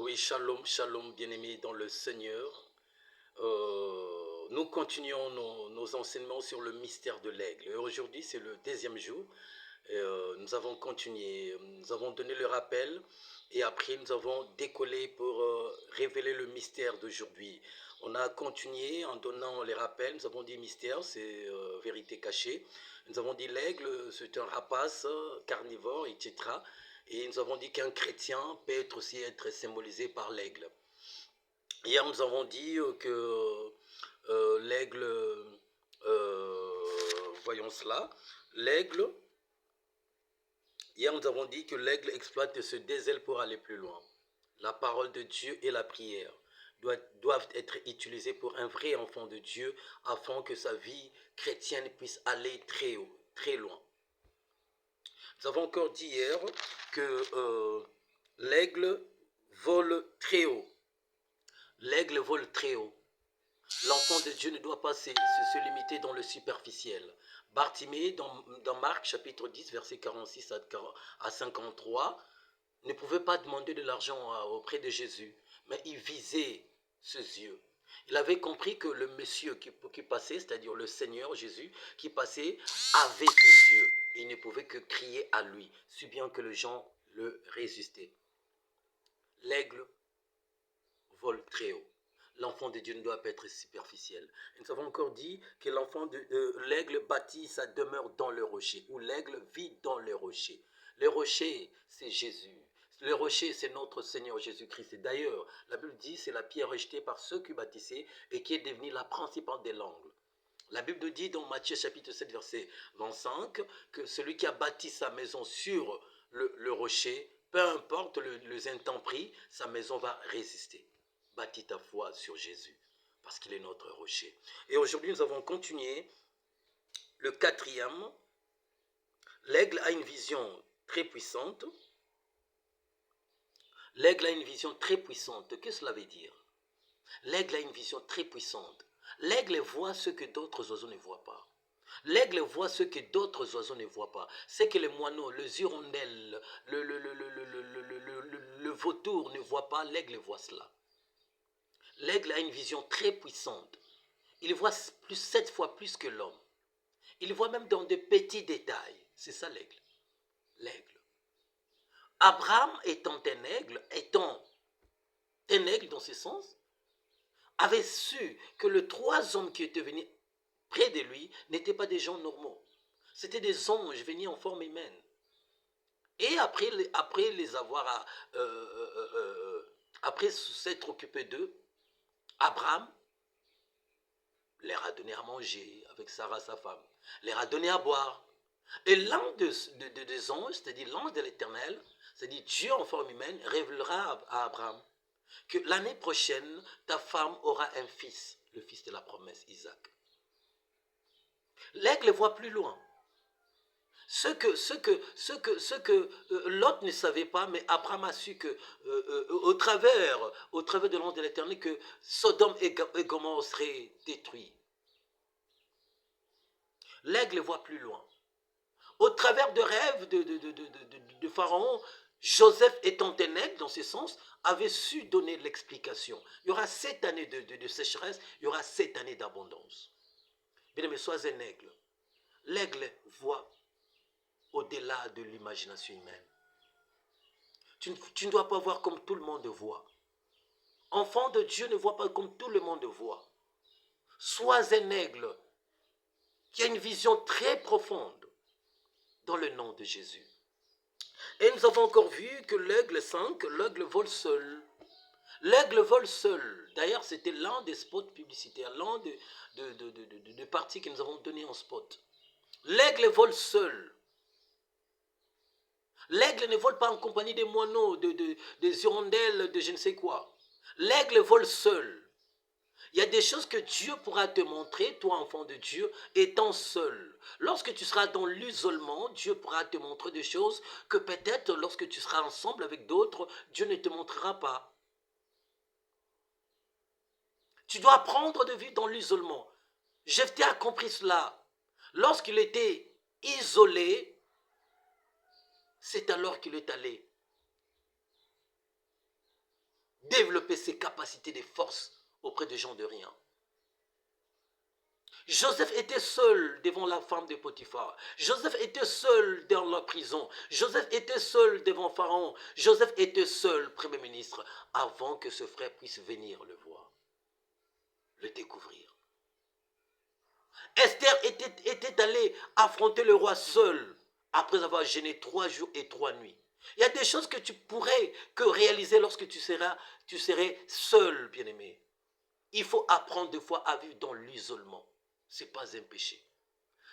Oui, shalom, shalom, bien-aimés dans le Seigneur. Nous continuons nos enseignements sur le mystère de l'aigle. Et aujourd'hui, c'est le deuxième jour. Nous avons continué, nous avons donné le rappel et après nous avons décollé pour révéler le mystère d'aujourd'hui. On a continué en donnant les rappels, nous avons dit mystère, c'est vérité cachée. Nous avons dit l'aigle, c'est un rapace carnivore, etc. Et nous avons dit qu'un chrétien peut aussi être symbolisé par l'aigle. Hier, nous avons dit que l'aigle, voyons cela, l'aigle, hier nous avons dit que l'aigle exploite ce désel pour aller plus loin. La parole de Dieu et la prière doivent être utilisées pour un vrai enfant de Dieu afin que sa vie chrétienne puisse aller très haut, très loin. Nous avons encore dit hier que l'aigle vole très haut. L'aigle vole très haut. L'enfant de Dieu ne doit pas se limiter dans le superficiel. Bartimée, dans Marc chapitre 10, verset 46 à 53, ne pouvait pas demander de l'argent auprès de Jésus, mais il visait ses yeux. Il avait compris que le monsieur qui passait, c'est-à-dire le Seigneur Jésus, qui passait, avait ses yeux. Il ne pouvait que crier à lui, si bien que les gens le résistaient. L'aigle vole très haut. L'enfant de Dieu ne doit pas être superficiel. Et nous avons encore dit que l'aigle bâtit sa demeure dans le rocher, ou l'aigle vit dans le rocher. Le rocher, c'est Jésus. Le rocher, c'est notre Seigneur Jésus-Christ. Et d'ailleurs, la Bible dit c'est la pierre rejetée par ceux qui bâtissaient et qui est devenue la principale des langues. La Bible dit dans Matthieu chapitre 7, verset 25, que celui qui a bâti sa maison sur le rocher, peu importe les intempéries, sa maison va résister. Bâtis ta foi sur Jésus, parce qu'il est notre rocher. Et aujourd'hui, nous avons continué le quatrième. L'aigle a une vision très puissante. L'aigle a une vision très puissante. Qu'est-ce que cela veut dire? L'aigle a une vision très puissante. L'aigle voit ce que d'autres oiseaux ne voient pas. L'aigle voit ce que d'autres oiseaux ne voient pas. C'est que les moineaux, les hirondelles, le vautour ne voient pas, l'aigle voit cela. L'aigle a une vision très puissante. Il voit 7 fois plus que l'homme. Il voit même dans de petits détails. C'est ça l'aigle. L'aigle. Abraham étant un aigle dans ce sens, avait su que les 3 hommes qui étaient venus près de lui n'étaient pas des gens normaux. C'était des anges venus en forme humaine. Et après s'être occupé d'eux, Abraham leur a donné à manger avec Sarah, sa femme, leur a donné à boire. Et l'un des anges, c'est-à-dire l'ange de l'Éternel, c'est-à-dire Dieu en forme humaine, révélera à Abraham que l'année prochaine, ta femme aura un fils, le fils de la promesse, Isaac. L'aigle voit plus loin. Ce que Lot ne savait pas, mais Abraham a su que au travers de l'ange de l'Éternel, que Sodome et Gomorrhe seraient détruits. L'aigle voit plus loin. Au travers de rêves de Pharaon, Joseph étant un aigle dans ce sens, avait su donner l'explication. Il y aura 7 années de sécheresse, il y aura 7 années d'abondance. Bien aimé, sois un aigle. L'aigle voit au-delà de l'imagination humaine. Tu ne dois pas voir comme tout le monde voit. Enfant de Dieu ne voit pas comme tout le monde voit. Sois un aigle qui a une vision très profonde dans le nom de Jésus. Et nous avons encore vu que l'aigle 5, l'aigle vole seul. L'aigle vole seul. D'ailleurs, c'était l'un des spots publicitaires, l'un des parties que nous avons donné en spot. L'aigle vole seul. L'aigle ne vole pas en compagnie des moineaux, des hirondelles, de je ne sais quoi. L'aigle vole seul. Il y a des choses que Dieu pourra te montrer, toi enfant de Dieu, étant seul. Lorsque tu seras dans l'isolement, Dieu pourra te montrer des choses que peut-être lorsque tu seras ensemble avec d'autres, Dieu ne te montrera pas. Tu dois apprendre de vivre dans l'isolement. Jephthé a compris cela. Lorsqu'il était isolé, c'est alors qu'il est allé développer ses capacités de force auprès des gens de rien. Joseph était seul devant la femme de Potiphar. Joseph était seul dans la prison. Joseph était seul devant Pharaon. Joseph était seul, Premier ministre, avant que ce frère puisse venir le voir, le découvrir. Esther était allée affronter le roi seul, après avoir gêné 3 jours et 3 nuits. Il y a des choses que tu pourrais que réaliser lorsque tu serais seul, bien-aimé. Il faut apprendre des fois à vivre dans l'isolement. Ce n'est pas un péché.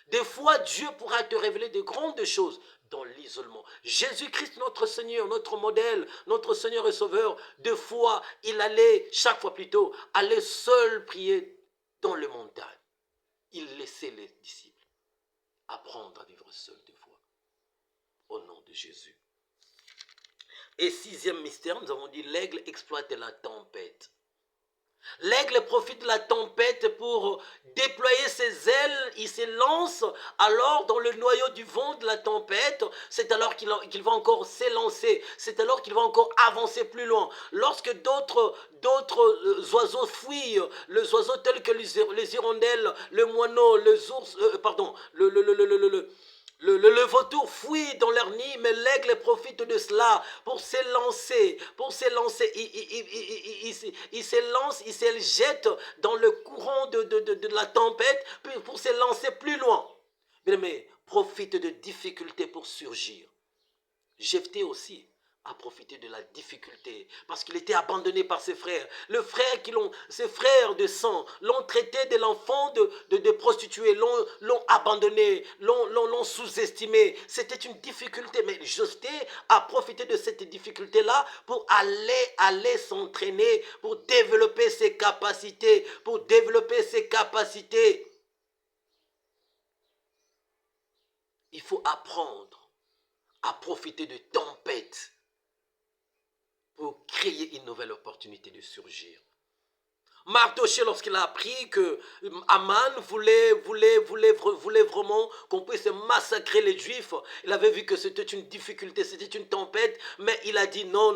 Des fois, Dieu pourra te révéler de grandes choses dans l'isolement. Jésus-Christ, notre Seigneur, notre modèle, notre Seigneur et Sauveur, deux fois, il allait, chaque fois plutôt, aller seul prier dans les montagnes. Il laissait les disciples apprendre à vivre seul des fois. Au nom de Jésus. Et 6e mystère, nous avons dit, l'aigle exploite la tempête. L'aigle profite de la tempête pour déployer ses ailes, il se lance alors dans le noyau du vent de la tempête, c'est alors qu'il va encore s'élancer, c'est alors qu'il va encore avancer plus loin. Lorsque d'autres oiseaux fuient, les oiseaux tels que les hirondelles, le moineau, les ours, le vautour fuit dans leur nid, mais l'aigle profite de cela pour s'élancer, il s'élance, il se jette dans le courant de la tempête pour s'élancer plus loin. Mais profite de difficultés pour surgir. Jephthé aussi a profité de la difficulté parce qu'il était abandonné par ses frères. Ses frères de sang l'ont traité de l'enfant de prostituée, l'ont abandonné, l'ont sous-estimé. C'était une difficulté, mais Jephthé a profité de cette difficulté-là pour aller s'entraîner, pour développer ses capacités, Il faut apprendre à profiter de tempêtes pour créer une nouvelle opportunité de surgir. Mardochée, lorsqu'il a appris que Aman voulait vraiment qu'on puisse massacrer les Juifs, il avait vu que c'était une difficulté, c'était une tempête, mais il a dit non,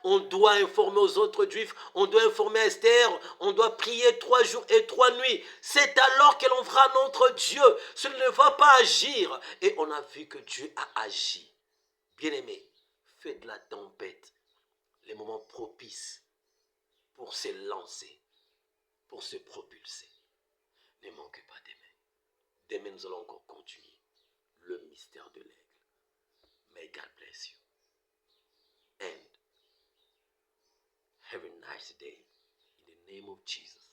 on doit informer aux autres Juifs, on doit informer Esther, on doit prier 3 jours et 3 nuits. C'est alors que l'on fera notre Dieu. Cela ne va pas agir. Et on a vu que Dieu a agi. Bien-aimé, fais de la tempête les moments propices pour se lancer, pour se propulser. Ne manquez pas demain. Demain, nous allons encore continuer le mystère de l'aigle. May God bless you. And have a nice day in the name of Jesus.